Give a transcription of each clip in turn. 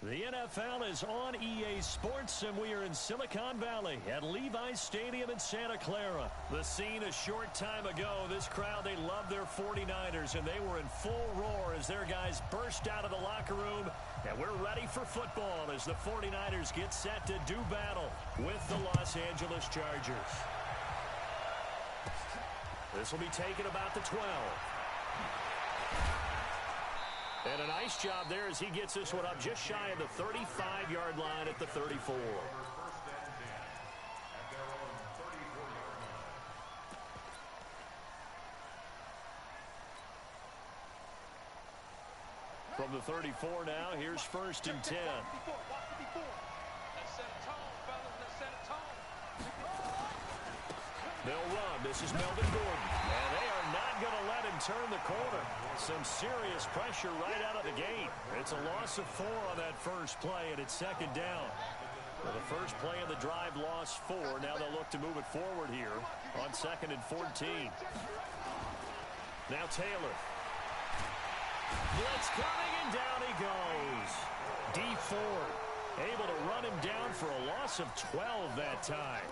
The NFL is on EA Sports, and we are in Silicon Valley at Levi's Stadium in Santa Clara. The scene a short time ago, this crowd, they love their 49ers, and they were in full roar as their guys burst out of the locker room. And we're ready for football as the 49ers get set to do battle with the Los Angeles Chargers. This will be taken about the 12. And a nice job there as he gets this one up just shy of the 35-yard line at the 34. From the 34 now, here's 1st and 10. They'll run. This is Melvin Gordon. And they are not going to let him turn the corner. Some serious pressure right out of the gate. It's a loss of 4 on that first play, and it's 2nd down. For the first play of the drive, lost 4. Now they'll look to move it forward here on 2nd and 14. Now Taylor. Blitz coming, and down he goes. D Ford able to run him down for a loss of 12 that time.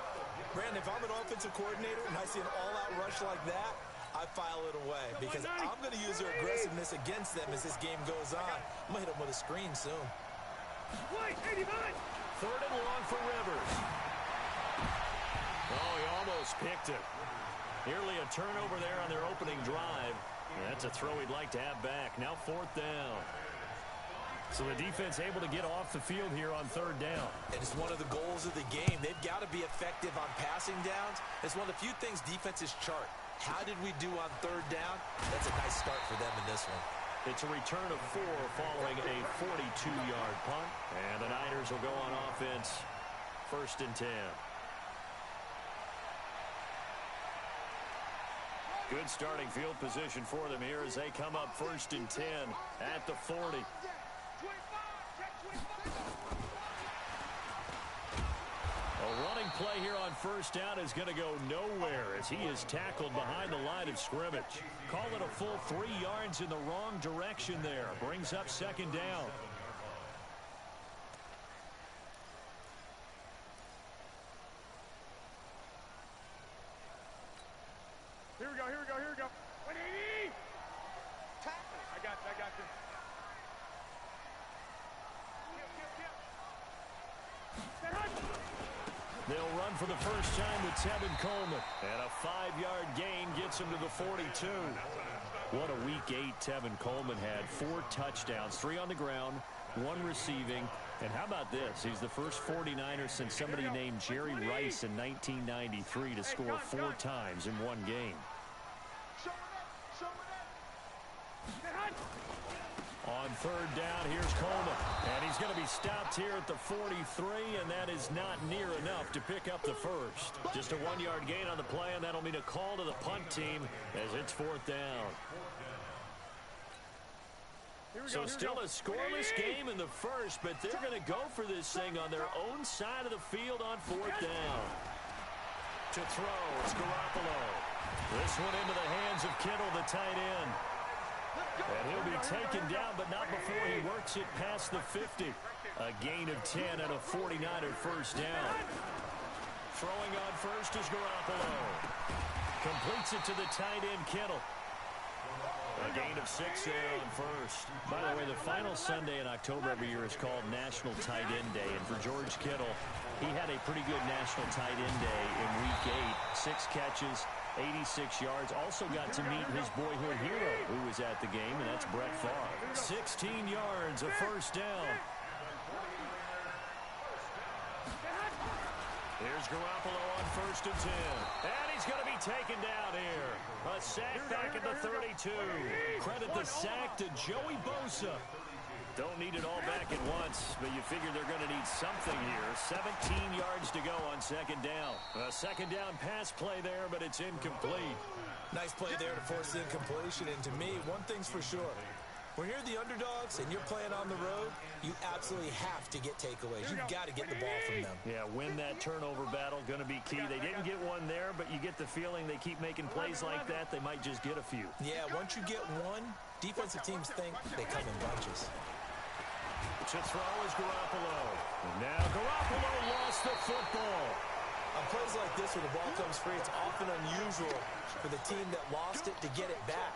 Brandon, if I'm an offensive coordinator and I see an all-out rush like that, I file it away because I'm going to use their aggressiveness against them as this game goes on. I'm going to hit them with a screen soon. 3rd and long for Rivers. Oh, he almost picked it. Nearly a turnover there on their opening drive. That's a throw he'd like to have back. Now 4th down. So the defense able to get off the field here on 3rd down. And it's one of the goals of the game. They've got to be effective on passing downs. It's one of the few things defenses chart. How did we do on 3rd down? That's a nice start for them in this one. It's a return of 4 following a 42-yard punt. And the Niners will go on offense. 1st and 10. Good starting field position for them here as they come up 1st and 10 at the 40. A running play here on 1st down is going to go nowhere as he is tackled behind the line of scrimmage. Call it a full 3 yards in the wrong direction there. Brings up 2nd down. Here we go. 180! I got you. They'll run for the first time with Tevin Coleman. And a 5-yard gain gets him to the 42. What a week 8 Tevin Coleman had. 4 touchdowns, 3 on the ground, 1 receiving. And how about this? He's the first 49er since somebody named Jerry Rice in 1993 to score 4 times in 1 game. On 3rd down, here's Coleman. And he's going to be stopped here at the 43, and that is not near enough to pick up the first. Just a 1-yard gain on the play, and that'll mean a call to the punt team as it's 4th down. So still a scoreless game in the first, but they're going to go for this thing on their own side of the field on 4th down. To throw, it's Garoppolo. This one into the hands of Kittle, the tight end. And he'll be taken down, but not before he works it past the 50. A gain of 10 and a 49er first down. Throwing on first is Garoppolo. Completes it to the tight end, Kittle. A gain of 6 there on first. By the way, the final Sunday in October every year is called National Tight End Day. And for George Kittle, he had a pretty good National Tight End Day in Week 8. 6 catches, 86 yards. Also got to meet his boyhood hero who was at the game, and that's Brett Favre. 16 yards, a first down. Here's Garoppolo on 1st and 10. And he's going to be taken down here. A sack back at the 32. Credit the sack to Joey Bosa. Don't need it all back at once, but you figure they're going to need something here. 17 yards to go on 2nd down. A 2nd down pass play there, but it's incomplete. Nice play there to force the incompletion. And to me, one thing's for sure. When you're the underdogs and you're playing on the road, you absolutely have to get takeaways. You've got to get the ball from them. Yeah, win that turnover battle, going to be key. They didn't get one there, but you get the feeling they keep making plays like that, they might just get a few. Yeah, once you get one, defensive teams think they come in bunches. To throw is Garoppolo. Now Garoppolo lost the football. On plays like this, when the ball comes free, it's often unusual for the team that lost it to get it back.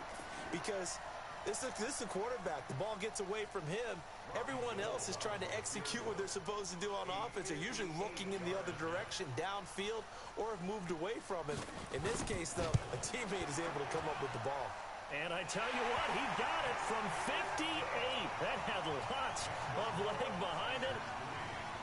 Because this is the quarterback. The ball gets away from him. Everyone else is trying to execute what they're supposed to do on offense. They're usually looking in the other direction, downfield, or have moved away from him. In this case, though, a teammate is able to come up with the ball. And I tell you what, he got it from 58. That had lots of leg behind it.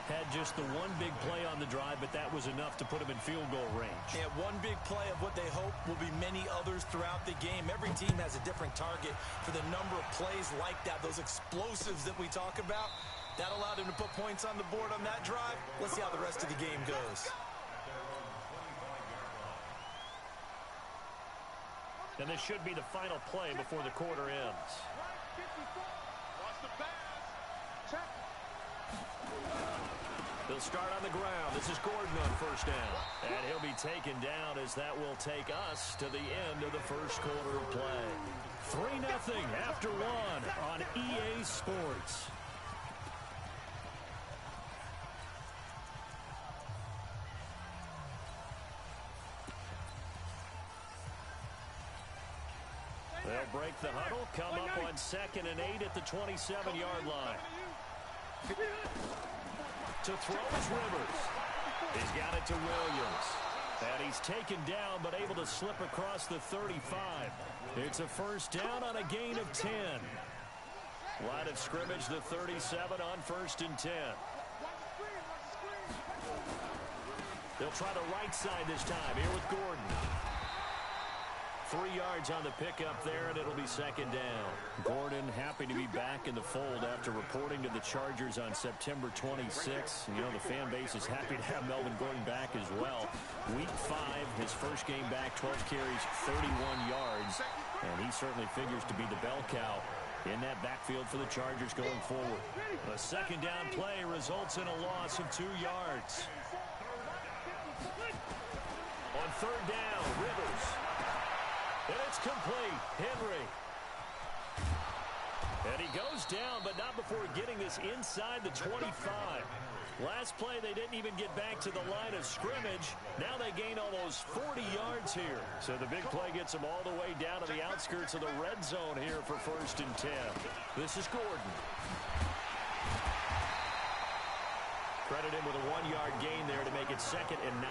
Had just the one big play on the drive, but that was enough to put him in field goal range. And one big play of what they hope will be many others throughout the game. Every team has a different target for the number of plays like that, those explosives that we talk about. That allowed him to put points on the board on that drive. Let's see how the rest of the game goes. And this should be the final play before the quarter ends. They'll start on the ground. This is Gordon on first down. And he'll be taken down as that will take us to the end of the first quarter of play. 3-0 after one on EA Sports. They'll break the huddle, come up on 2nd and 8 at the 27-yard line. To throw is Rivers. He's got it to Williams. And he's taken down but able to slip across the 35. It's a first down on a gain of 10. Line of scrimmage, the 37 on 1st and 10. They'll try the right side this time here with Gordon. 3 yards on the pickup there, and it'll be 2nd down. Gordon happy to be back in the fold after reporting to the Chargers on September 26th. You know, the fan base is happy to have Melvin Gordon back as well. Week 5, his first game back, 12 carries, 31 yards. And he certainly figures to be the bell cow in that backfield for the Chargers going forward. A 2nd down play results in a loss of 2 yards. On 3rd down, Rivers. And it's complete. Henry. And he goes down, but not before getting this inside the 25. Last play, they didn't even get back to the line of scrimmage. Now they gain almost 40 yards here. So the big play gets them all the way down to the outskirts of the red zone here for 1st and 10. This is Gordon. Credit him with a 1-yard gain there to make it 2nd and 9.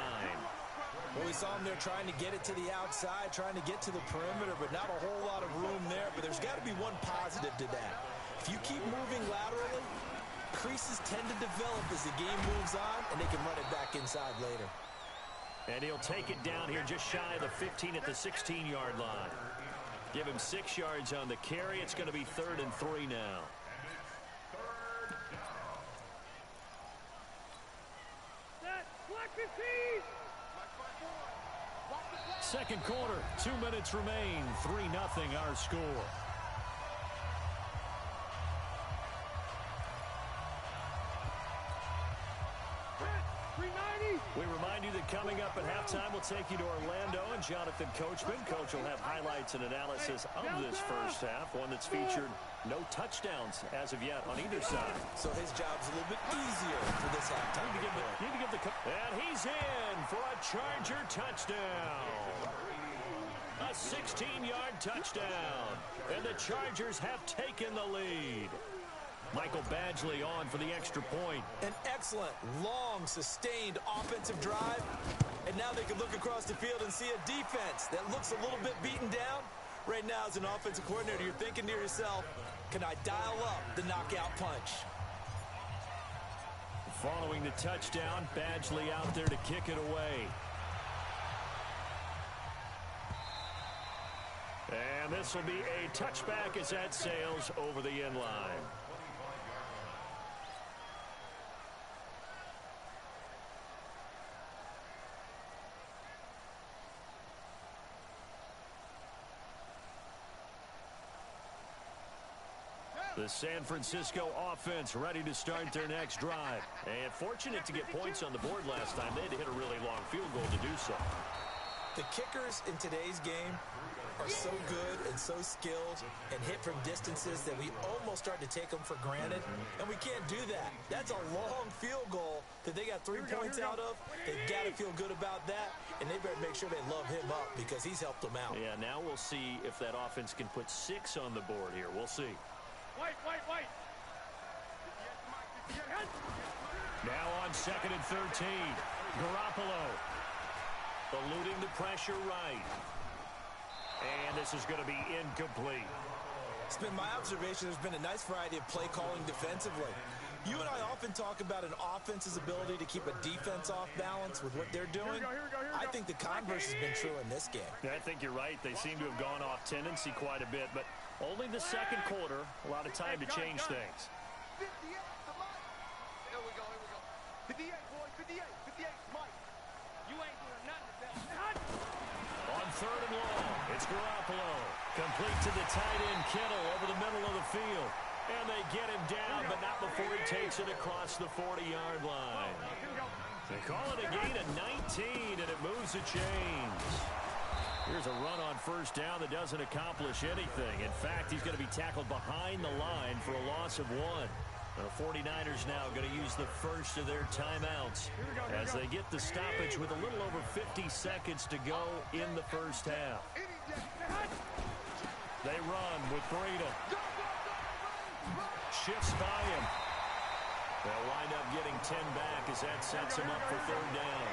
Well, we saw him there trying to get it to the outside, trying to get to the perimeter, but not a whole lot of room there. But there's got to be one positive to that. If you keep moving laterally, creases tend to develop as the game moves on, and they can run it back inside later. And he'll take it down here just shy of the 15 at the 16-yard line. Give him 6 yards on the carry. It's going to be 3rd and 3 now. Second quarter, 2 minutes remain. 3-0 our score. We remind you that coming up at halftime, we'll take you to Orlando and Jonathan Coachman. Coach will have highlights and analysis of this first half, one that's featured no touchdowns as of yet on either side. So his job's a little bit easier for this halftime. And he's in for a Charger touchdown. A 16-yard touchdown. And the Chargers have taken the lead. Michael Badgley on for the extra point. An excellent, long, sustained offensive drive. And now they can look across the field and see a defense that looks a little bit beaten down. Right now, as an offensive coordinator, you're thinking to yourself, can I dial up the knockout punch? Following the touchdown, Badgley out there to kick it away. And this will be a touchback as that sails over the end line. The San Francisco offense ready to start their next drive. And fortunate to get points on the board last time. They had to hit a really long field goal to do so. The kickers in today's game are so good and so skilled and hit from distances that we almost start to take them for granted, and we can't do that. That's a long field goal that they got 3 points out of. They've got to feel good about that, and they better make sure they love him up because he's helped them out. Yeah, now we'll see if that offense can put 6 on the board here. We'll see. White. Now on 2nd and 13, Garoppolo eluding the pressure right. And this is going to be incomplete. It's been my observation there's been a nice variety of play calling defensively. You and I often talk about an offense's ability to keep a defense off balance with what they're doing. Here we go. I think the converse has been true in this game. Yeah, I think you're right. They seem to have gone off tendency quite a bit, but only the second quarter, a lot of time to change things. 58, Here we go. 58, boy, 58, Mike. You ain't doing nothing. On 3rd and long, it's Garoppolo. Complete to the tight end, Kittle, over the middle of the field. And they get him down, but not before he takes it across the 40-yard line. They call it a gain of 19, and it moves the chains. Here's a run on 1st down that doesn't accomplish anything. In fact, he's going to be tackled behind the line for a loss of 1. The 49ers now going to use the first of their timeouts as they get the stoppage with a little over 50 seconds to go in the first half. They run with Breida. Shifts by him. They'll wind up getting 10 back as that sets him up for 3rd down.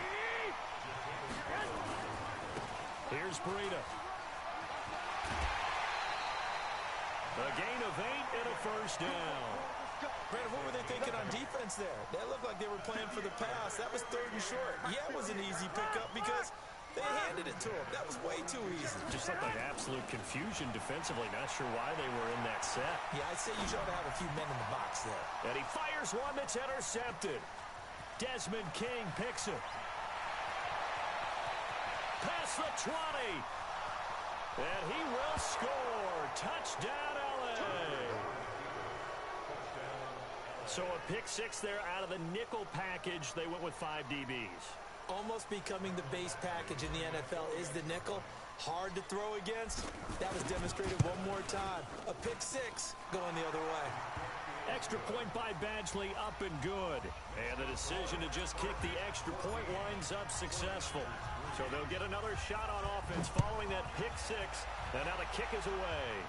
Here's Breida. A gain of 8 and a first down. Brandon, what were they thinking on defense there? That looked like they were playing for the pass. That was 3rd and short. Yeah, it was an easy pickup because they handed it to him. That was way too easy. Just looked like absolute confusion defensively. Not sure why they were in that set. Yeah, I'd say you should have a few men in the box there. And he fires one that's intercepted. Desmond King picks it. Past the 20. And he will score. Touchdown, L.A. So a pick 6 there out of the nickel package. They went with 5 DBs. Almost becoming the base package in the NFL is the nickel. Hard to throw against. That was demonstrated one more time. A pick 6 going the other way. Extra point by Badgley, up and good. And the decision to just kick the extra point winds up successful. So they'll get another shot on offense following that pick 6. And now the kick is away.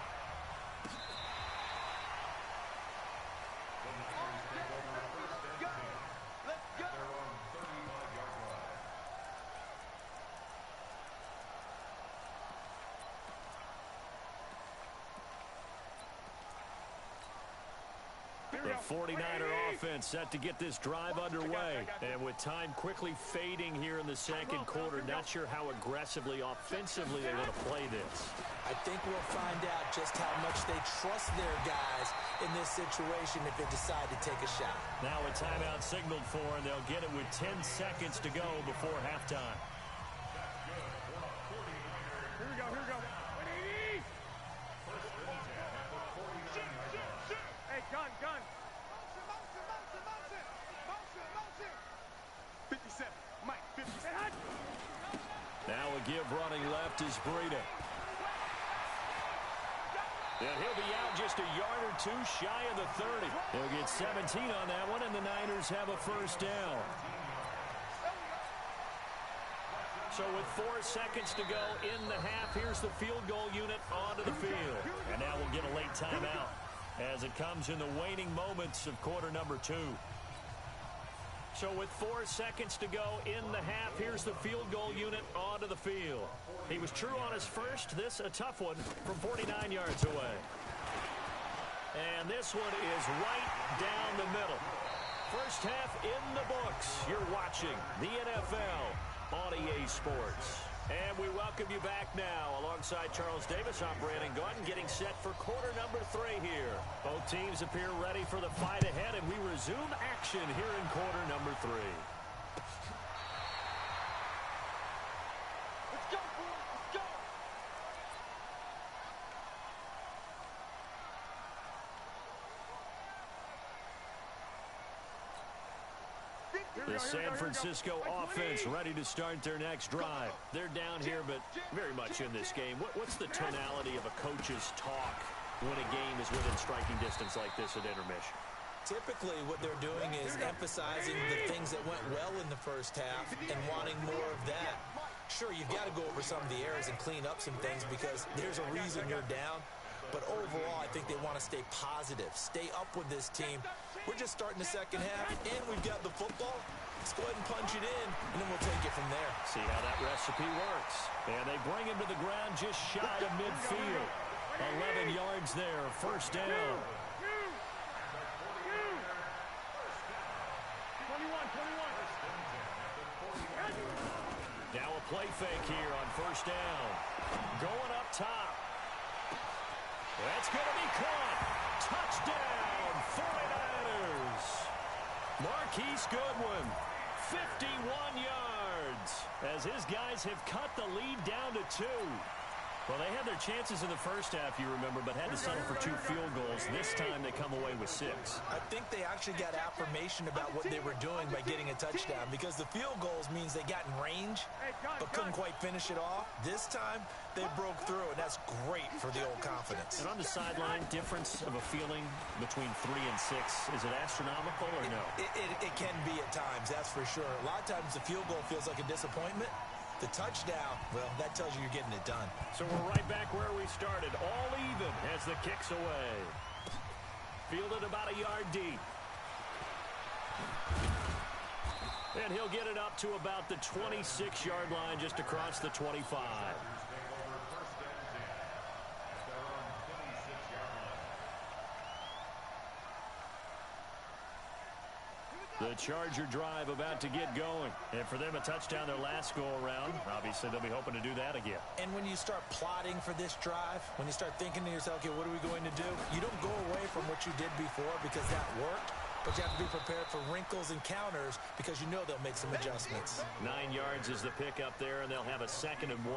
The 49er offense set to get this drive underway. And with time quickly fading here in the second quarter, not sure how aggressively, offensively they want to play this. I think we'll find out just how much they trust their guys in this situation if they decide to take a shot. Now a timeout signaled for, and they'll get it with 10 seconds to go before halftime. Here we go. 180. Hey, gun. 57. Mike, 57. Now a give running left is Breida. And he'll be out just a yard or 2 shy of the 30. He'll get 17 on that one, and the Niners have a first down. So with 4 seconds to go in the half, here's the field goal unit onto the field. And now we'll get a late timeout as it comes in the waning moments of quarter number 2. So with 4 seconds to go in the half, here's the field goal unit onto the field. He was true on his first. This a tough one from 49 yards away. And this one is right down the middle. First half in the books. You're watching the NFL on EA Sports. And we welcome you back now alongside Charles Davis. I'm Brandon Gordon getting set for quarter number 3 here. Both teams appear ready for the fight ahead, and we resume action here in quarter number 3. Let's go, boys. Let's go. The San Francisco offense ready to start their next drive. They're down here, but very much in this game. What's the tonality of a coach's talk when a game is within striking distance like this at intermission? Typically, what they're doing is emphasizing the things that went well in the first half and wanting more of that. Sure, you've got to go over some of the errors and clean up some things because there's a reason you're down. But overall, I think they want to stay positive, stay up with this team. We're just starting the second half, and we've got the football. Let's go ahead and punch it in, and then we'll take it from there. See how that recipe works. And they bring him to the ground just shy of midfield. 11 yards there, first down. 21. Now a play fake here on first down. Going up top. That's going to be caught. Touchdown, 49ers. Marquise Goodwin, 51 yards, as his guys have cut the lead down to 2. Well, they had their chances in the first half, you remember, but had to settle for 2 field goals. This time they come away with 6. I think they actually got affirmation about what they were doing by getting a touchdown because the field goals means they got in range but couldn't quite finish it off. This time they broke through, and that's great for the old confidence. And on the sideline, difference of a feeling between 3 and 6, is it astronomical or no? It can be at times, that's for sure. A lot of times the field goal feels like a disappointment. The touchdown, well, that tells you you're getting it done. So we're right back where we started, all even as the kick's away. Fielded about a yard deep. And he'll get it up to about the 26-yard line, just across the 25. The Charger drive about to get going. And for them, a touchdown their last go-around. Obviously, they'll be hoping to do that again. And when you start plotting for this drive, when you start thinking to yourself, okay, what are we going to do? You don't go away from what you did before because that worked. But you have to be prepared for wrinkles and counters because you know they'll make some adjustments. 9 yards is the pick up there, and they'll have a 2nd and 1.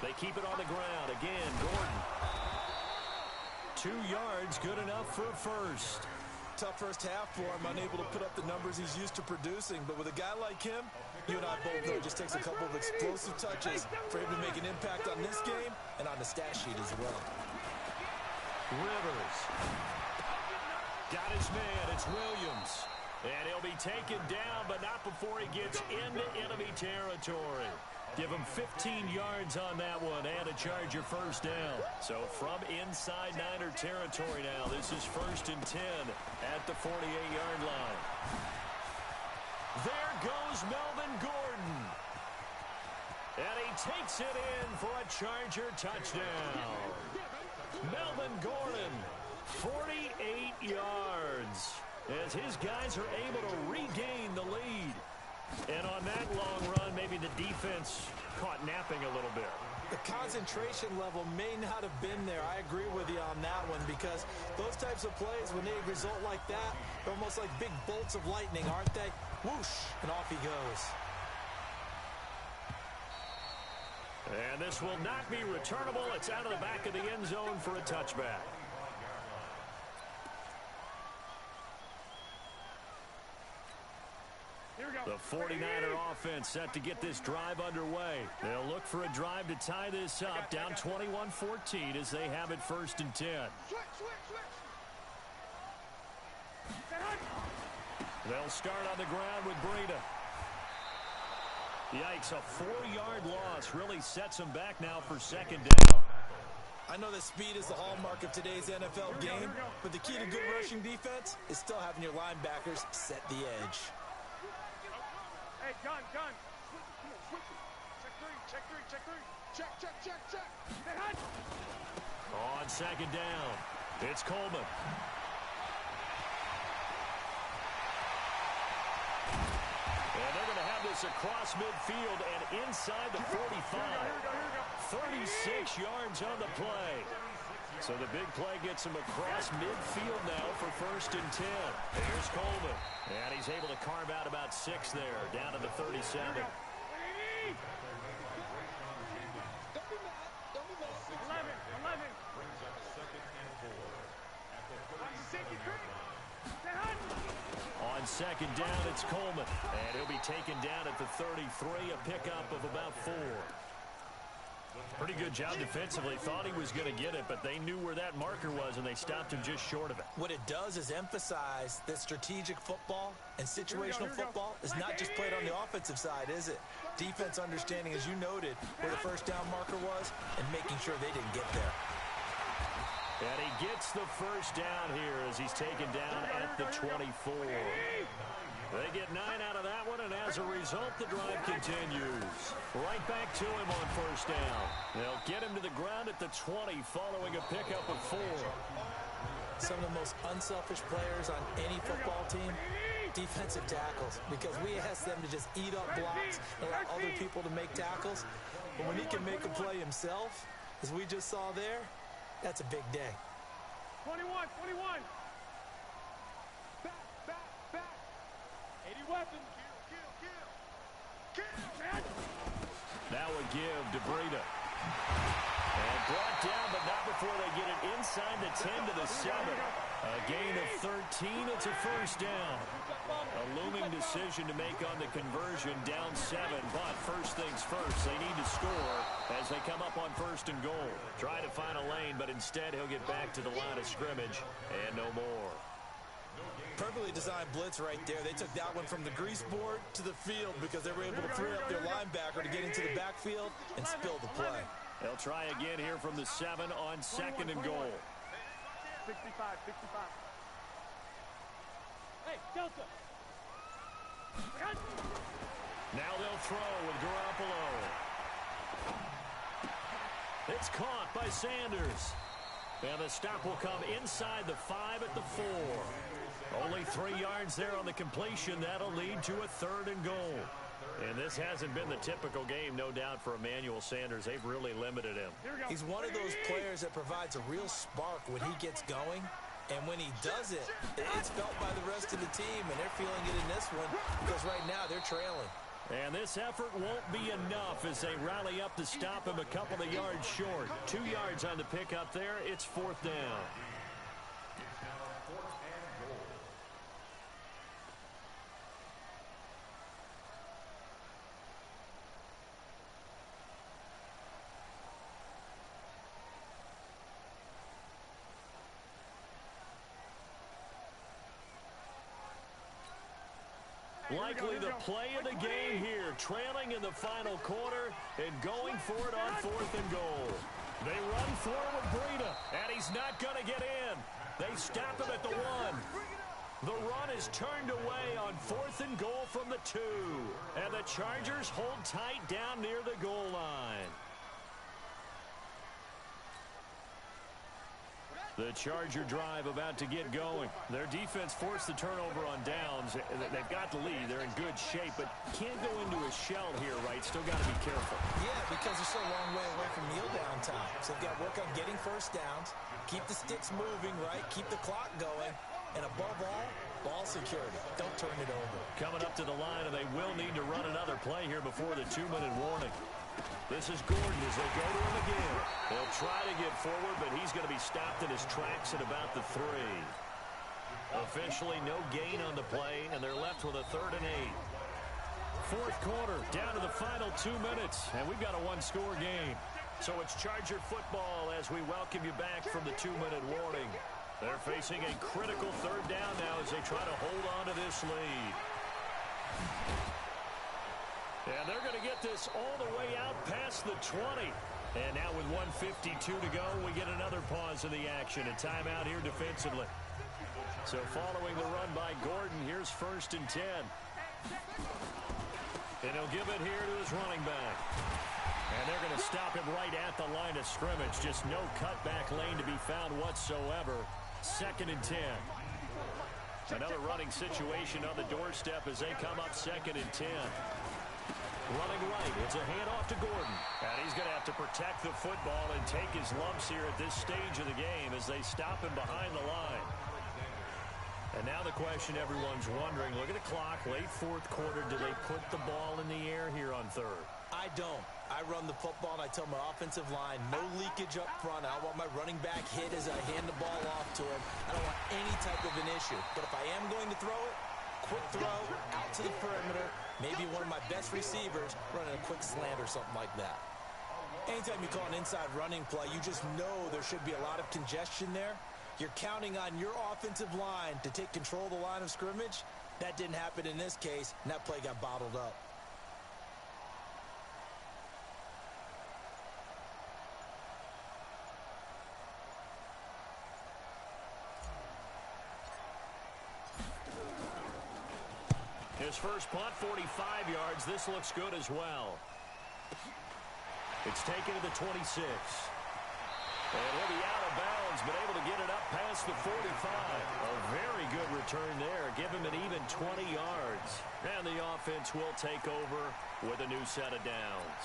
They keep it on the ground. Again, Gordon. 2 yards, good enough for a first. Tough first half for him, unable to put up the numbers he's used to producing. But with a guy like him, you and I both know it just takes a couple of explosive touches for him to make an impact on this game and on the stat sheet as well. Rivers. Got his man. It's Williams. And he'll be taken down, but not before he gets into enemy territory. Give him 15 yards on that one and a Charger first down. So from inside Niner territory now, this is 1st and 10 at the 48-yard line. There goes Melvin Gordon. And he takes it in for a Charger touchdown. Melvin Gordon, 48 yards, as his guys are able to regain the lead. And on that long run, maybe the defense caught napping a little bit. The concentration level may not have been there. I agree with you on that one because those types of plays, when they result like that, they're almost like big bolts of lightning, aren't they? Whoosh, and off he goes. And this will not be returnable. It's out of the back of the end zone for a touchback. The 49er offense set to get this drive underway. They'll look for a drive to tie this up, down 21-14 as they have it 1st and 10. They'll start on the ground with Breida. Yikes, a 4-yard loss really sets them back now for 2nd down. I know that speed is the hallmark of today's NFL game, but the key to good rushing defense is still having your linebackers set the edge. Hey, gun. Check three. Check. On 2nd down, it's Coleman. And they're going to have this across midfield and inside the 45. 36 yards on the play. So the big play gets him across midfield now for 1st and 10. Here's Coleman. And he's able to carve out about 6 there, down to the 37. Don't be mad. On second down, it's Coleman. And he'll be taken down at the 33, a pickup of about 4. Pretty good job defensively. Thought he was going to get it, but they knew where that marker was, and they stopped him just short of it. What it does is emphasize that strategic football and situational football is not just played on the offensive side, is it? Defense understanding, as you noted, where the first down marker was and making sure they didn't get there. And he gets the first down here as he's taken down at the 24. They get 9 out of that one, and as a result, the drive continues. Right back to him on first down. They'll get him to the ground at the 20 following a pickup of 4. Some of the most unselfish players on any football team, defensive tackles, because we ask them to just eat up blocks and allow other people to make tackles. But when he can make a play himself, as we just saw there, that's a big day. 21. Back. 80 weapons. Kill. Now a give to Breida. And brought down, but not before they get it inside the 10 to the 7. A gain of 13. It's a first down. A looming decision to make on the conversion, down 7. But first things first, they need to score as they come up on first and goal. Try to find a lane, but instead he'll get back to the line of scrimmage and no more. Perfectly designed blitz right there. They took that one from the grease board to the field because they were able to free up their linebacker to get into the backfield and spill the play. They'll try again here from the 7 on second and goal. 65. Hey, Delta. Now they'll throw with Garoppolo. It's caught by Sanders. And the stop will come inside the 5 at the 4. Only 3 yards there on the completion. That'll lead to a third and goal. And this hasn't been the typical game, no doubt, for Emmanuel Sanders. They've really limited him. He's one of those players that provides a real spark when he gets going. And when he does it, it's felt by the rest of the team, and they're feeling it in this one because right now they're trailing. And this effort won't be enough as they rally up to stop him a couple of yards short. 2 yards on the pickup there. It's fourth down. Likely the play of the game here, trailing in the final quarter and going for it on fourth and goal. They run forward Breida, and he's not going to get in. They stop him at the 1. The run is turned away on fourth and goal from the 2. And the Chargers hold tight down near the goal line. The Charger drive about to get going. Their defense forced the turnover on downs. They've got the lead. They're in good shape, but can't go into a shell here, right? Still got to be careful. Yeah, because they're so a long way away from kneel down time. So they've got to work on getting first downs, keep the sticks moving, right? Keep the clock going, and above all, ball security. Don't turn it over. Coming up to the line, and they will need to run another play here before the 2-minute warning. This is Gordon as they go to him again. They'll try to get forward, but he's going to be stopped in his tracks at about the 3. Officially no gain on the play, and they're left with a 3rd and 8. Fourth quarter, down to the final 2 minutes, and we've got a one-score game. So it's Charger football as we welcome you back from the 2-minute warning. They're facing a critical 3rd down now as they try to hold on to this lead. And they're going to get this all the way out past the 20. And now with 1:52 to go, we get another pause in the action. A timeout here defensively. So following the run by Gordon, here's 1st and 10. And he'll give it here to his running back. And they're going to stop him right at the line of scrimmage. Just no cutback lane to be found whatsoever. 2nd and 10. Another running situation on the doorstep as they come up 2nd and 10. Running right, it's a handoff to Gordon. And he's going to have to protect the football and take his lumps here at this stage of the game as they stop him behind the line. And now the question everyone's wondering, look at the clock, late fourth quarter, do they put the ball in the air here on third? I don't. I run the football, and I tell my offensive line, no leakage up front. I don't want my running back hit as I hand the ball off to him. I don't want any type of an issue. But if I am going to throw it, quick throw, out to the perimeter, maybe one of my best receivers running a quick slant or something like that. Anytime you call an inside running play, you just know there should be a lot of congestion there. You're counting on your offensive line to take control of the line of scrimmage. That didn't happen in this case, and that play got bottled up. His first punt, 45 yards. This looks good as well. It's taken to the 26. And he'll be out of bounds, but able to get it up past the 45. A very good return there. Give him an even 20 yards. And the offense will take over with a new set of downs.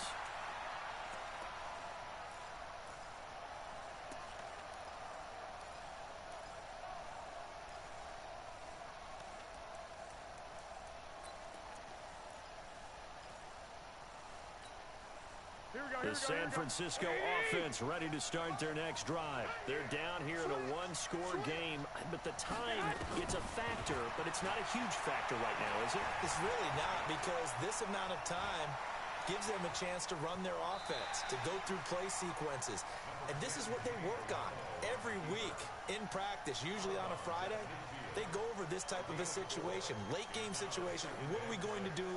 The San Francisco offense ready to start their next drive. They're down here in a one-score game, but the time, it's a factor, but it's not a huge factor right now, is it? It's really not, because this amount of time gives them a chance to run their offense, to go through play sequences. And this is what they work on every week in practice, usually on a Friday. They go over this type of a situation, late-game situation. What are we going to do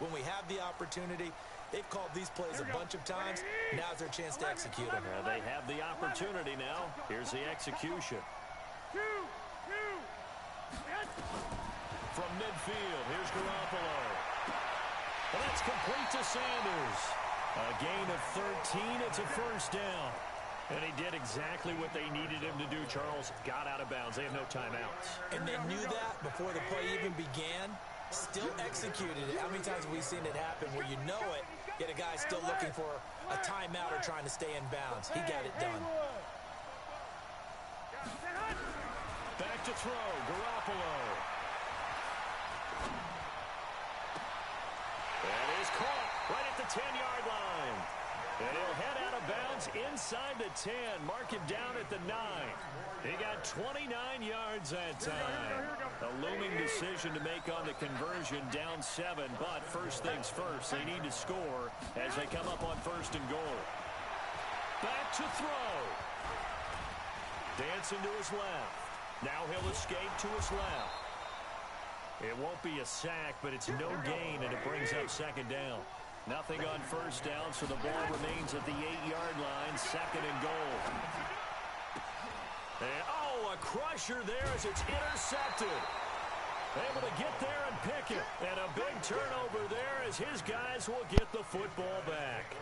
when we have the opportunity? They've called these plays a bunch of times. Now's their chance to execute them. They have the opportunity now. Here's the execution. From midfield, here's Garoppolo. And that's complete to Sanders. A gain of 13. It's a first down. And he did exactly what they needed him to do, Charles. Got out of bounds. They have no timeouts. And they knew that before the play even began. Still executed it. How many times have we seen it happen where you know it, yet a guy still looking for a timeout or trying to stay in bounds? He got it done. Back to throw, Garoppolo. That is caught right at the 10-yard line. And he'll head out of bounds inside the 10. Mark him down at the 9. He got 29 yards that time. A looming decision to make on the conversion, down 7. But first things first, they need to score as they come up on first and goal. Back to throw. Dancing to his left. Now he'll escape to his left. It won't be a sack, but it's no gain, and it brings up second down. Nothing on first down, so the ball remains at the 8-yard line, second and goal. And, a crusher there as it's intercepted. Able to get there and pick it. And a big turnover there as his guys will get the football back.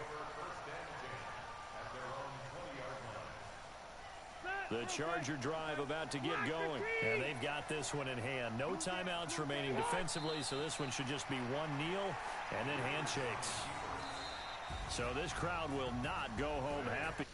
The Charger drive about to get going. And they've got this one in hand. No timeouts remaining defensively, so this one should just be one kneel and then handshakes. So this crowd will not go home happy.